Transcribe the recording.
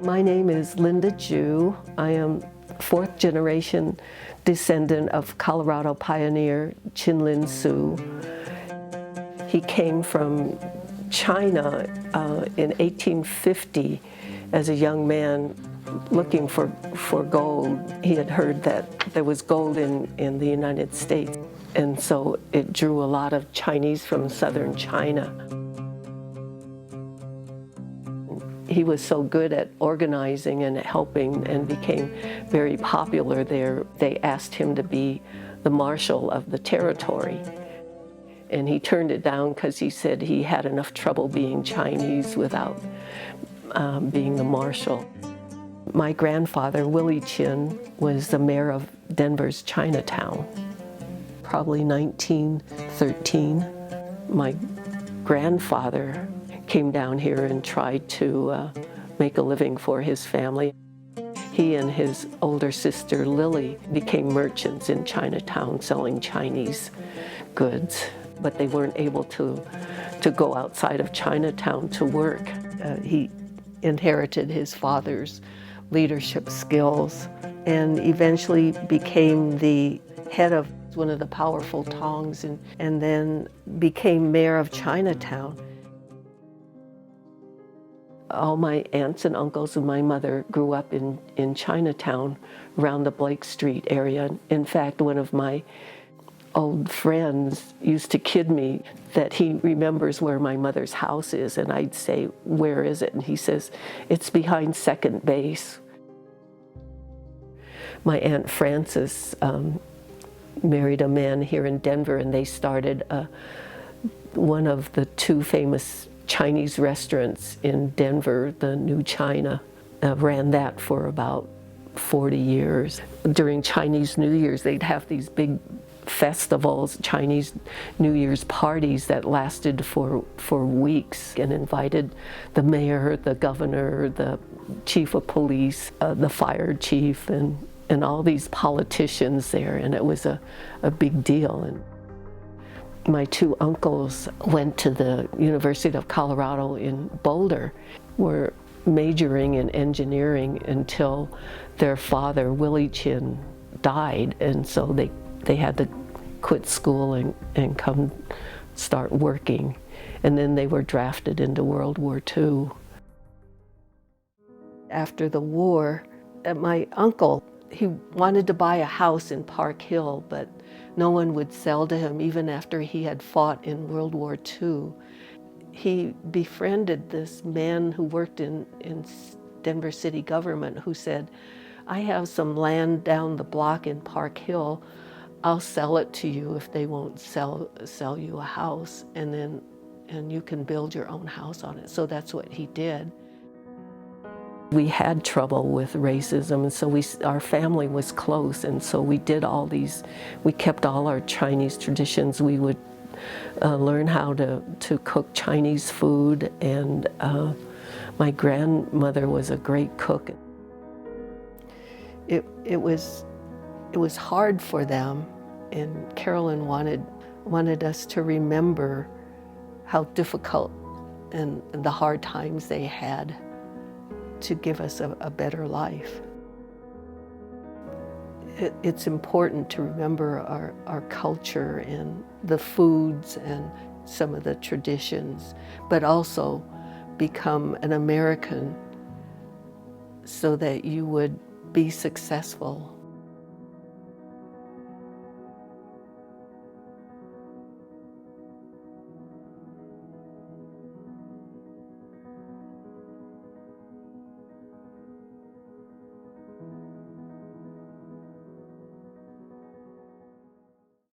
My name is Linda Ju. I am fourth generation descendant of Colorado pioneer Chin-Lin Tzu. He came from China in 1850 as a young man looking for gold. He had heard that there was gold in the United States, and so it drew a lot of Chinese from southern China. He was so good at organizing and helping and became very popular there. They asked him to be the marshal of the territory. And he turned it down because he said he had enough trouble being Chinese without being the marshal. My grandfather, Willie Chin, was the mayor of Denver's Chinatown, probably 1913. My grandfather came down here and tried to make a living for his family. He and his older sister, Lily, became merchants in Chinatown selling Chinese goods, but they weren't able to go outside of Chinatown to work. He inherited his father's leadership skills and eventually became the head of one of the powerful tongs and then became mayor of Chinatown. All my aunts and uncles and my mother grew up in Chinatown around the Blake Street area. In fact, one of my old friends used to kid me that he remembers where my mother's house is, and I'd say, "Where is it?" And he says, "It's behind second base." My Aunt Frances married a man here in Denver, and they started one of the two famous Chinese restaurants in Denver, the New China. Ran that for about 40 years. During Chinese New Year's, they'd have these big festivals, Chinese New Year's parties that lasted for weeks, and invited the mayor, the governor, the chief of police, the fire chief, and all these politicians there, and it was a big deal. And my two uncles went to the University of Colorado in Boulder, were majoring in engineering until their father, Willie Chin, died, and so they had to quit school and come start working. And then they were drafted into World War II. After the war, my uncle, he wanted to buy a house in Park Hill, but no one would sell to him even after he had fought in World War II. He befriended this man who worked in Denver city government who said, "I have some land down the block in Park Hill. I'll sell it to you if they won't sell you a house, and you can build your own house on it." So that's what he did. We had trouble with racism, and so our family was close, and so we kept all our Chinese traditions. We would learn how to cook Chinese food, and my grandmother was a great cook. It was hard for them, and Carolyn wanted us to remember how difficult and the hard times they had to give us a better life. It's important to remember our culture and the foods and some of the traditions, but also become an American so that you would be successful